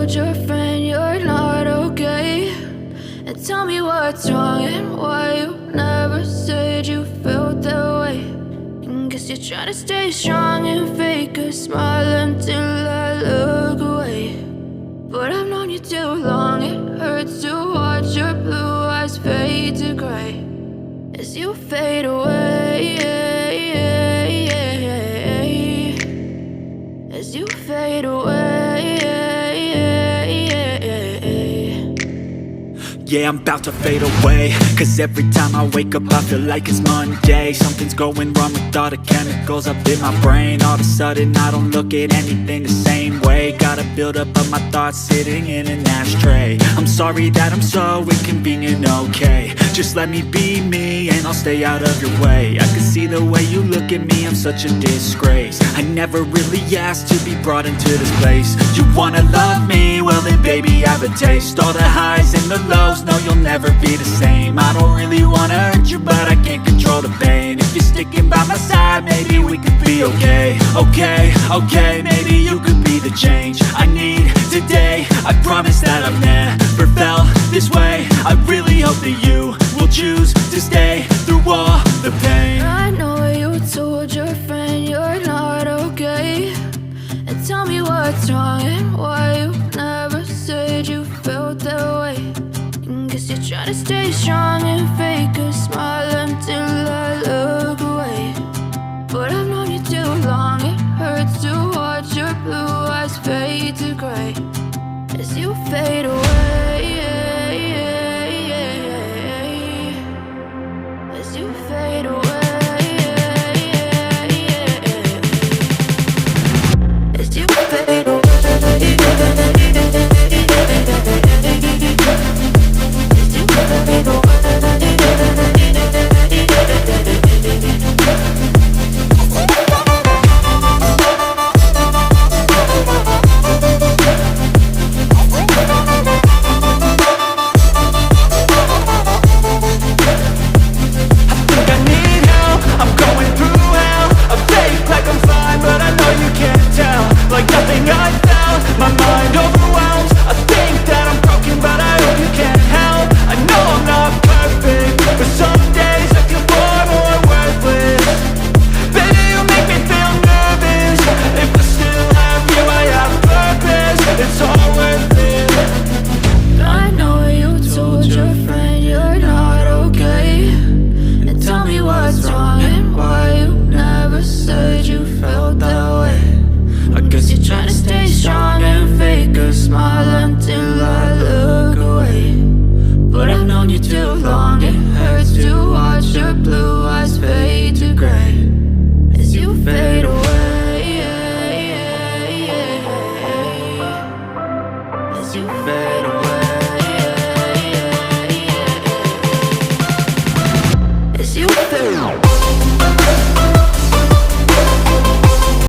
told your friend you're not okay? And tell me what's wrong and why you never said you felt that way. And guess you're trying to stay strong and fake a smile until I look away. But I've known you too long, it hurts to watch your blue eyes fade to gray as you fade away, as you fade away. Yeah, I'm about to fade away, cause every time I wake up I feel like it's Monday. Something's going wrong with all the chemicals up in my brain. All of a sudden I don't look at anything the same way. Got a buildup of my thoughts sitting in an ashtray. I'm sorry that I'm so inconvenient, okay? Just let me be me and I'll stay out of your way. I can see the way you look at me, I'm such a disgrace. I never really asked to be brought into this place. You wanna love me? Well then baby I have a taste. All the highs and the lows, no you'll never be the same. I don't really wanna hurt you but I can't control the pain. If you're sticking by my side maybe we could be okay. Okay, maybe you could be the change I need today. I promise that I've never felt this way. I really hope that you will choose to stay through all the pain. I know you told your friend you're not okay. And tell me what's wrong and why you never said you felt that way. And guess you're trying to stay strong and fake a smile until I look away. But I've known you too long, it hurts to watch your blue eyes fade to gray as you fade away, as you fade away, as you fade